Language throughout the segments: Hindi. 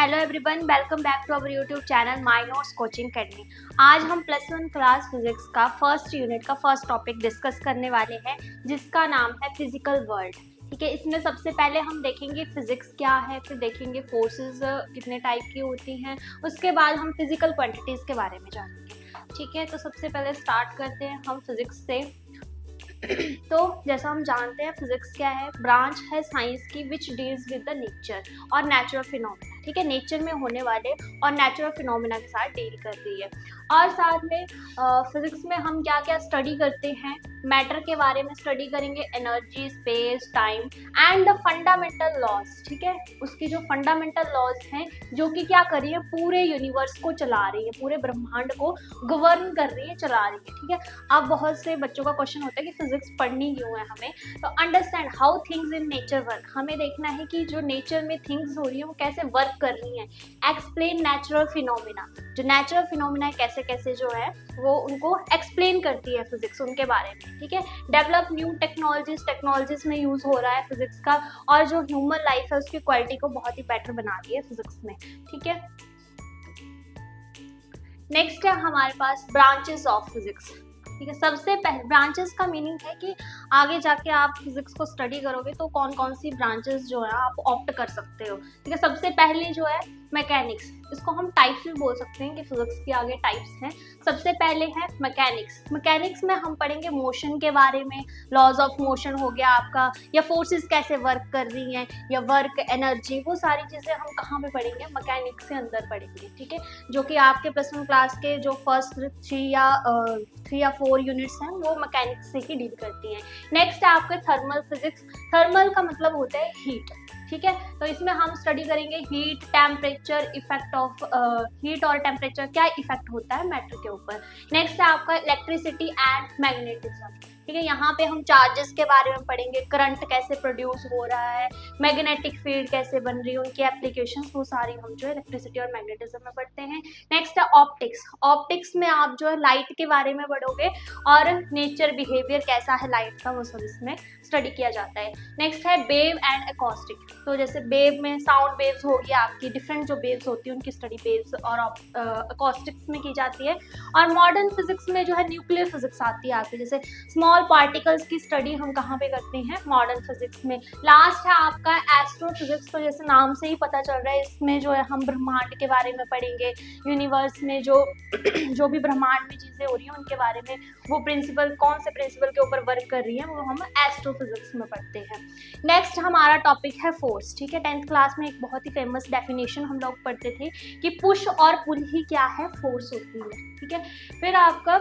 Hello everyone, welcome back to our YouTube channel my notes coaching academy. आज हम +1 क्लास फिजिक्स का फर्स्ट यूनिट का फर्स्ट टॉपिक डिस्कस करने वाले हैं, जिसका नाम है फिजिकल वर्ल्ड। ठीक है, इसमें सबसे पहले हम देखेंगे फिजिक्स क्या है, फिर देखेंगे फोर्सेस कितने टाइप की होती हैं, उसके बाद हम फिजिकल क्वांटिटीज के बारे में जानेंगे। ठीक है, तो सबसे पहले स्टार्ट करते हैं हम फिजिक्स से। तो जैसा हम जानते हैं फिजिक्स क्या है, ब्रांच है साइंस की which deals with the nature और नेचुरल फिनोमेना। ठीक है, नेचर में होने वाले और नेचुरल फिनोमेना के साथ डील करती है। और साथ में फिजिक्स में हम क्या क्या स्टडी करते हैं, मैटर के बारे में स्टडी करेंगे, energy, space, time and the fundamental laws. ठीक है, उसकी जो फंडामेंटल लॉज हैं जो कि क्या कर रही है, पूरे यूनिवर्स को चला रही है, पूरे ब्रह्मांड को गवर्न कर रही है, चला रही है। ठीक है, अब बहुत से बच्चों का क्वेश्चन होता है कि फिजिक्स पढ़नी क्यों है हमें, तो understand how things in nature work. हमें देखना है कि जो नेचर में थिंग्स हो रही है वो कैसे वर्क कर रही हैं। एक्सप्लेन नेचुरल फिनोमिना, जो नेचुरल फिनोमिना कैसे कैसे जो है वो उनको एक्सप्लेन करती है फिजिक्स, उनके बारे में। ठीक है, डेवलप न्यू टेक्नोलॉजीज में यूज हो रहा है फिजिक्स का, और जो ह्यूमन लाइफ है उसकी क्वालिटी को बहुत ही बेटर बना दी है फिजिक्स में। ठीक है, नेक्स्ट है हमारे पास ब्रांचेस ऑफ फिजिक्स। ठीक है, सबसे पहले ब्रांचेस का मीनिंग है कि आगे जाके आप फिजिक्स को स्टडी करोगे तो कौन कौन सी ब्रांचेस जो है आप ऑप्ट कर सकते हो। ठीक है, सबसे पहले जो है मैकेनिक्स, इसको हम टाइप्स भी बोल सकते हैं कि फिजिक्स के आगे टाइप्स हैं। सबसे पहले है मैकेनिक्स। मैकेनिक्स में हम पढ़ेंगे मोशन के बारे में, लॉज ऑफ मोशन हो गया आपका, या फोर्सेस कैसे वर्क कर रही हैं, या वर्क, एनर्जी, वो सारी चीज़ें हम कहाँ पे पढ़ेंगे, मैकेनिक्स के अंदर पढ़ेंगे। ठीक है, जो कि आपके +1 क्लास के जो फर्स्ट 3 या 4 यूनिट्स हैं वो मैकेनिक्स से ही डील करती हैं। नेक्स्ट है आपके थर्मल फिजिक्स। थर्मल का मतलब होता है हीट। ठीक है, तो इसमें हम स्टडी करेंगे heat, temperature, effect of heat और टेम्परेचर क्या इफेक्ट होता है मैटर के ऊपर। नेक्स्ट है आपका इलेक्ट्रिसिटी एंड मैग्नेटिज्म। ठीक है, यहाँ पे हम चार्जेस के बारे में पढ़ेंगे, करंट कैसे प्रोड्यूस हो रहा है, मैग्नेटिक फील्ड कैसे बन रही है, उनकी एप्लीकेशंस, वो सारी हम जो है इलेक्ट्रिसिटी और मैग्नेटिज्म में पढ़ते हैं। नेक्स्ट है ऑप्टिक्स। ऑप्टिक्स में आप जो है लाइट के बारे में पढ़ोगे और नेचर बिहेवियर कैसा है लाइट का, वो सब इसमें स्टडी किया जाता है। नेक्स्ट है वेव एंड एकॉस्टिक। तो जैसे वेव में साउंड वेव्स होगी आपकी, डिफरेंट जो वेव्स होती है उनकी स्टडी वेव्स और एकॉस्टिक्स में की जाती है। और मॉडर्न फिजिक्स में जो है न्यूक्लियर फिजिक्स आती है आपकी, जैसे स्मॉल पार्टिकल्स की स्टडी हम कहाँ पे करते हैं, मॉडर्न फिजिक्स में। लास्ट है आपका एस्ट्रोफिजिक्स। तो जैसे नाम से ही पता चल रहा है, इसमें जो है हम ब्रह्मांड के बारे में पढ़ेंगे, यूनिवर्स में जो भी ब्रह्मांड में चीजें हो रही हैं उनके बारे में, वो प्रिंसिपल कौन से प्रिंसिपल के ऊपर वर्क कर रही है वो हम एस्ट्रोफिजिक्स में पढ़ते हैं। नेक्स्ट हमारा टॉपिक है फोर्स। ठीक है, 10th क्लास में एक बहुत ही फेमस डेफिनेशन हम लोग पढ़ते थे कि पुश और पुल ही क्या है, फोर्स होती है। ठीक है, फिर आपका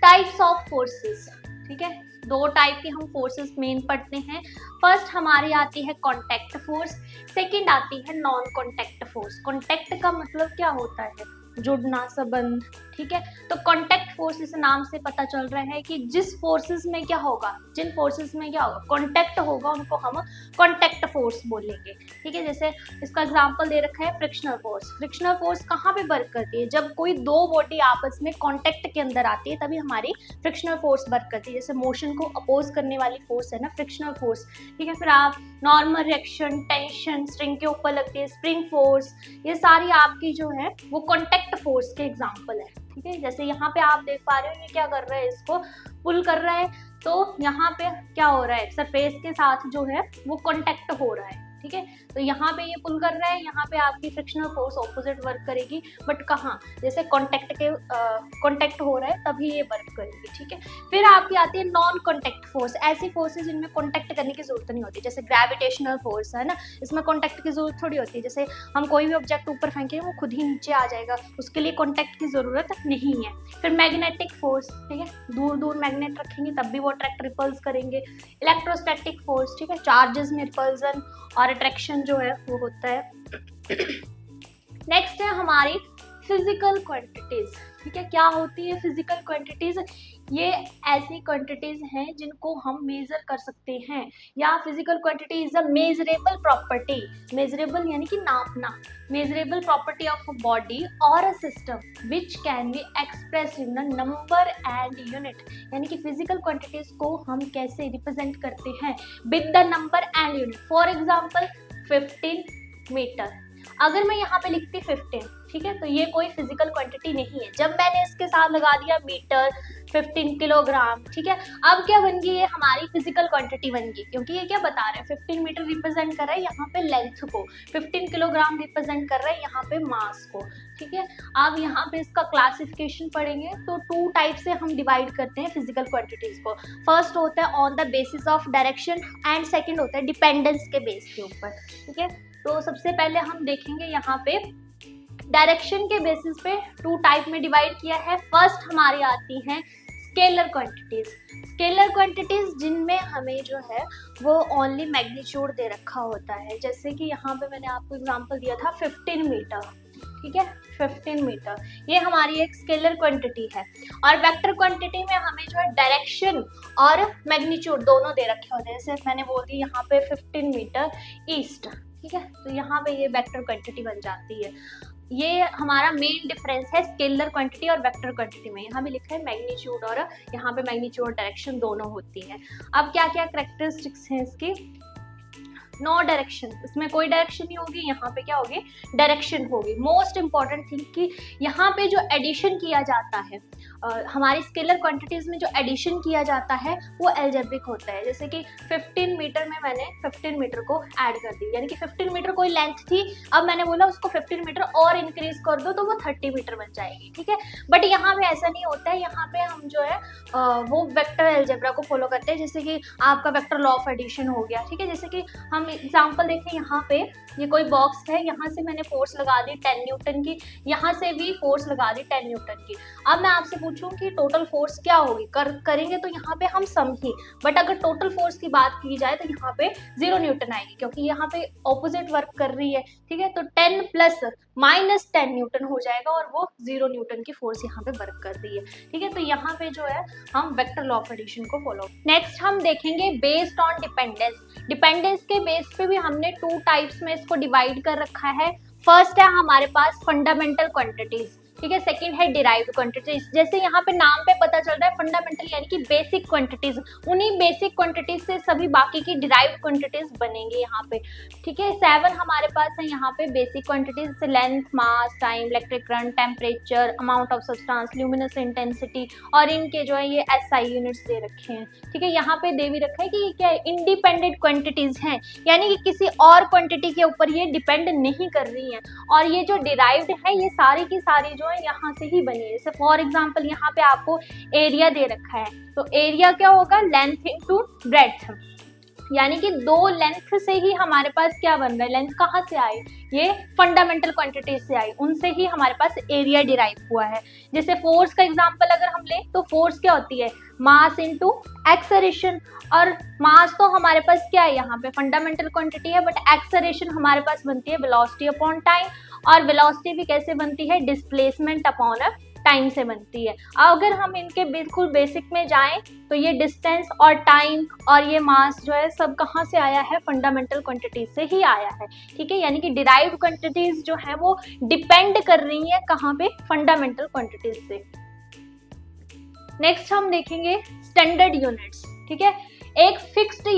टाइप्स ऑफ फोर्सेस। ठीक है, 2 टाइप के हम फोर्सेस मेन पढ़ते हैं। फर्स्ट हमारी आती है कॉन्टैक्ट फोर्स, सेकंड आती है नॉन कॉन्टैक्ट फोर्स। कॉन्टैक्ट का मतलब क्या होता है, जुड़ना, संबंध। ठीक है, तो कॉन्टैक्ट फोर्स इस नाम से पता चल रहा है कि जिस फोर्सेस में क्या होगा, जिन फोर्सेस में क्या होगा, कॉन्टैक्ट होगा, उनको हम कॉन्टैक्ट फोर्स बोलेंगे। ठीक है, जैसे इसका एग्जांपल दे रखा है फ्रिक्शनल फोर्स। फ्रिक्शनल फोर्स कहाँ पे वर्क करती है, जब कोई 2 बॉडी आपस में कॉन्टैक्ट के अंदर आती है तभी हमारी फ्रिक्शनल फोर्स वर्क करती है। जैसे मोशन को अपोज करने वाली फोर्स है ना फ्रिक्शनल फोर्स। ठीक है, फिर आप नॉर्मल रिएक्शन, टेंशन, स्ट्रिंग के ऊपर लगती है स्प्रिंग फोर्स, ये सारी आपकी जो है वो कॉन्टैक्ट फोर्स के एग्जाम्पल है। ठीक है, जैसे यहाँ पे आप देख पा रहे हो ये क्या कर रहा है, इसको पुल कर रहा है, तो यहाँ पे क्या हो रहा है, सरफेस के साथ जो है वो कॉन्टैक्ट हो रहा है। ठीक है, तो यहाँ पे ये पुल कर रहा है, यहाँ पे आपकी फ्रिक्शनल फोर्स ऑपोजिट वर्क करेगी, बट कहाँ, जैसे कॉन्टैक्ट हो रहा है तभी ये वर्क करेगी। ठीक है, फिर आपकी आती है नॉन कॉन्टैक्ट फोर्स। ऐसी फोर्सेस जिनमें कॉन्टैक्ट करने की जरूरत नहीं होती, जैसे ग्रेविटेशनल फोर्स है ना, इसमें कॉन्टैक्ट की जरूरत थोड़ी होती है। जैसे हम कोई भी ऑब्जेक्ट ऊपर फेंकेंगे वो खुद ही नीचे आ जाएगा, उसके लिए कॉन्टैक्ट की जरूरत नहीं है। फिर मैग्नेटिक फोर्स, ठीक है, दूर दूर मैग्नेट रखेंगे तब भी वो अट्रैक्ट रिपल्स करेंगे। इलेक्ट्रोस्टैटिक फोर्स, ठीक है, चार्जेस में रिपल्सन और अट्रैक्शन जो है वो होता है। नेक्स्ट है हमारी फिजिकल क्वांटिटीज। ठीक है, क्या होती है फिजिकल क्वांटिटीज, ये ऐसी क्वांटिटीज हैं जिनको हम मेजर कर सकते हैं, या physical quantity is a measurable property. Measurable यानी कि नापना, measurable property of a body और a system which can be express in a number and unit. यानी कि फिजिकल क्वांटिटीज को हम कैसे रिप्रेजेंट करते हैं, with the number and unit. For example 15 metre. अगर मैं यहाँ पे लिखती 15, ठीक है, तो ये कोई फिजिकल क्वांटिटी नहीं है। जब मैंने इसके साथ लगा दिया मीटर, 15 किलोग्राम, ठीक है, अब क्या बन गई, ये हमारी फिजिकल क्वांटिटी बन गई, क्योंकि ये क्या बता रहे हैं, 15 मीटर रिप्रेजेंट कर रहा है यहाँ पे लेंथ को, 15 किलोग्राम रिप्रेजेंट कर रहा है यहाँ पे मास को, ठीक है। अब यहाँ पे इसका क्लासिफिकेशन पढ़ेंगे तो 2 टाइप से हम डिवाइड करते हैं फिजिकल क्वांटिटीज को। फर्स्ट होता है on the basis of direction and second होता है डिपेंडेंस के बेस के ऊपर, ठीक है। तो सबसे पहले हम देखेंगे यहाँ पे डायरेक्शन के बेसिस पे 2 टाइप में डिवाइड किया है। फर्स्ट हमारी आती हैं स्केलर क्वांटिटीज। स्केलर क्वांटिटीज जिनमें हमें जो है वो ओनली मैग्नीट्यूड दे रखा होता है, जैसे कि यहाँ पे मैंने आपको एग्जांपल दिया था 15 मीटर, ठीक है, 15 मीटर, ये हमारी एक स्केलर क्वांटिटी है। और वेक्टर क्वांटिटी में हमें जो है डायरेक्शन और मैग्नीट्यूड दोनों दे रखे होते हैं, जैसे मैंने बोल दी यहाँ पे 15 मीटर ईस्ट, ठीक है, तो यहाँ पे ये वेक्टर क्वांटिटी बन जाती है। ये हमारा मेन डिफरेंस है स्केलर क्वांटिटी और वेक्टर क्वांटिटी में। यहाँ भी लिखा है मैग्नीट्यूड, और यहाँ पे मैग्नीट्यूड और डायरेक्शन दोनों होती है। अब क्या क्या कैरेक्टरिस्टिक्स हैं इसकी, नो डायरेक्शन, इसमें कोई डायरेक्शन नहीं होगी, यहाँ पे क्या होगी, डायरेक्शन होगी। मोस्ट इंपॉर्टेंट थिंग कि यहाँ पे जो एडिशन किया जाता है, हमारी स्केलर क्वांटिटीज में जो एडिशन किया जाता है वो एल्जेब्रिक होता है। जैसे कि 15 मीटर में मैंने 15 मीटर को ऐड कर दी, यानी कि 15 मीटर कोई लेंथ थी, अब मैंने बोला उसको 15 मीटर और इंक्रीज कर दो तो वो 30 मीटर बन जाएगी, ठीक है। बट यहाँ पे ऐसा नहीं होता है, यहाँ पे हम जो है वो वेक्टर एल्जेब्रा को फॉलो करते हैं। जैसे कि आपका वेक्टर लॉ ऑफ एडिशन हो गया, ठीक है। जैसे कि हम एग्जाम्पल देखें, यहाँ पे ये कोई बॉक्स है, यहाँ से मैंने फोर्स लगा दी 10 न्यूटन की, यहाँ से भी फोर्स लगा दी 10 न्यूटन की। अब मैं आपसे पूछूं कि टोटल फोर्स क्या होगी, करेंगे तो यहाँ पे हम सम ही, बट अगर टोटल फोर्स की बात की जाए तो यहाँ पे 0 न्यूटन आएगी, क्योंकि यहाँ पे ऑपोजिट वर्क कर रही है, ठीक है। तो 10 प्लस माइनस 10 न्यूटन हो जाएगा और वो 0 न्यूटन की फोर्स यहाँ पे वर्क कर रही है, ठीक है। तो यहाँ पे जो है हम वेक्टर लॉ ऑफ एडिशन को फॉलो। नेक्स्ट हम देखेंगे बेस्ड ऑन डिपेंडेंस। डिपेंडेंस के बेस पे भी हमने 2 टाइप्स में इसको डिवाइड कर रखा है। फर्स्ट है हमारे पास फंडामेंटल क्वांटिटीज, ठीक है। सेकंड है डिराइव्ड क्वांटिटीज। जैसे यहाँ पे नाम पे पता चल रहा है फंडामेंटल यानी कि बेसिक क्वांटिटीज, उन्हीं बेसिक क्वांटिटीज से सभी बाकी की डिराइव्ड क्वांटिटीज बनेंगे यहाँ पे, ठीक है। 7 हमारे पास है यहाँ पे बेसिक क्वांटिटीज, जैसे length, mass, time, electric current, temperature, amount of substance, luminous intensity, और इनके जो है ये SI यूनिट्स दे रखे हैं, ठीक है। यहाँ पे दे भी रखा है कि ये क्या इंडिपेंडेंट क्वांटिटीज हैं, यानी कि किसी और क्वांटिटी के ऊपर ये डिपेंड नहीं कर रही है। और ये जो डिराइव्ड है ये सारी की सारी जो है यहाँ से ही बनी है। जैसे फॉर एग्जांपल यहाँ पे आपको एरिया दे रखा है, तो एरिया क्या होगा, लेंथ इनटू ब्रेड्थ, यानी कि 2 लेंथ से ही हमारे पास क्या बन रहा है, लेंथ कहाँ से आई, ये फंडामेंटल क्वांटिटी से आई, उनसे ही हमारे पास एरिया डिराइव हुआ है। जैसे फोर्स का एग्जांपल अगर हम ले तो फोर्स क्या होती है, मास इनटू एक्सेलरेशन, और मास तो हमारे पास क्या है, यहाँ पे फंडामेंटल क्वांटिटी है, बट एक्सेलरेशन हमारे पास बनती है वेलोसिटी अपॉन टाइम, और वेलोसिटी भी कैसे बनती है, डिस्प्लेसमेंट अपॉन टाइम से बनती है। अगर हम इनके बिल्कुल बेसिक में जाएं तो ये डिस्टेंस और टाइम और ये मास जो है सब कहाँ से आया है, फंडामेंटल क्वांटिटीज से ही आया है, ठीक है। यानी कि डिराइव्ड क्वांटिटीज जो है वो डिपेंड कर रही है कहाँ पे, फंडामेंटल क्वांटिटीज से। नेक्स्ट हम देखेंगे स्टैंडर्ड यूनिट्स, ठीक है। एक फिक्स्ड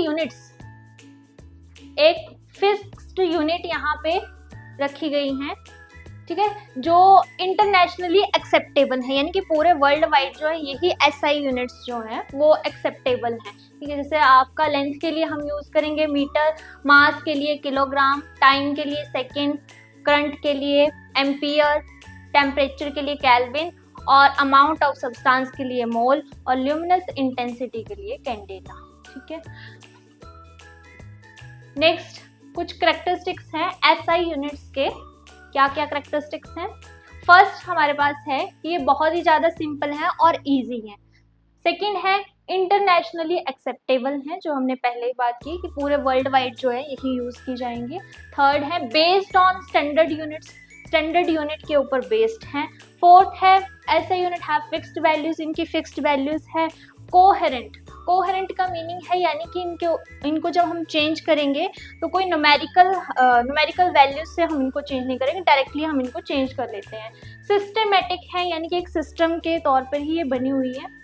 यूनिट यहाँ पे रखी गई हैं, ठीक है, जो इंटरनेशनली एक्सेप्टेबल है, यानी कि पूरे वर्ल्ड वाइड जो है यही SI यूनिट्स जो हैं वो एक्सेप्टेबल हैं, ठीक है। जैसे आपका लेंथ के लिए हम यूज करेंगे मीटर, मास के लिए किलोग्राम, टाइम के लिए सेकंड, करंट के लिए एम्पियर, टेम्परेचर के लिए केल्विन, और अमाउंट ऑफ सब्सटेंस के लिए मोल, और ल्यूमिनस इंटेंसिटी के लिए कैंडेला, ठीक है। नेक्स्ट कुछ करेक्टरिस्टिक्स हैं SI यूनिट्स के। क्या क्या करेक्टरिस्टिक्स हैं, फर्स्ट हमारे पास है कि ये बहुत ही ज़्यादा सिंपल है और इजी है। सेकंड है इंटरनेशनली एक्सेप्टेबल है, जो हमने पहले ही बात की कि पूरे वर्ल्ड वाइड जो है यही यूज़ की जाएंगे। थर्ड है based on standard units, standard unit के ऊपर बेस्ड हैं। फोर्थ है SI unit have fixed values, इनकी फिक्स्ड वैल्यूज है। कोहेरेंट का मीनिंग है यानी कि इनको जब हम चेंज करेंगे तो कोई न्यूमेरिकल वैल्यूज से हम इनको चेंज नहीं करेंगे, डायरेक्टली हम इनको चेंज कर लेते हैं। सिस्टमेटिक है, यानी कि एक सिस्टम के तौर पर ही ये बनी हुई है।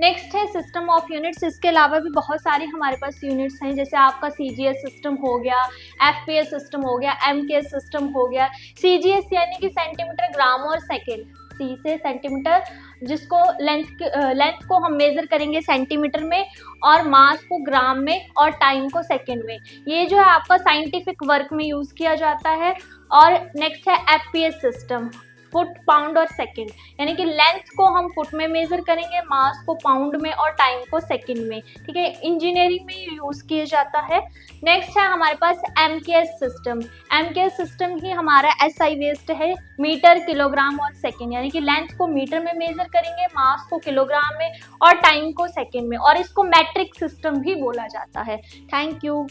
नेक्स्ट है सिस्टम ऑफ यूनिट्स। इसके अलावा भी बहुत सारे हमारे पास यूनिट्स हैं, जैसे आपका सीजीएस सिस्टम हो गया, एफपीएस सिस्टम हो गया, एमकेएस सिस्टम हो गया। सीजीएस यानी कि सेंटीमीटर, ग्राम और सेकेंड। सी से सेंटीमीटर, जिसको लेंथ को हम मेजर करेंगे सेंटीमीटर में, और मास को ग्राम में, और टाइम को सेकेंड में। ये जो है आपका साइंटिफिक वर्क में यूज किया जाता है। और नेक्स्ट है एफपीएस सिस्टम, फुट, पाउंड और सेकंड, यानी कि लेंथ को हम फुट में मेजर करेंगे, मास को पाउंड में और टाइम को सेकंड में। ठीक है, इंजीनियरिंग में यूज किया जाता है। नेक्स्ट है हमारे पास एमकेएस सिस्टम। एमकेएस सिस्टम ही हमारा एसआई वेस्ट है, मीटर, किलोग्राम और सेकंड, यानी कि लेंथ को मीटर में मेजर करेंगे, मास को किलोग्राम में और टाइम को सेकंड में, और इसको मैट्रिक सिस्टम भी बोला जाता है। Thank you.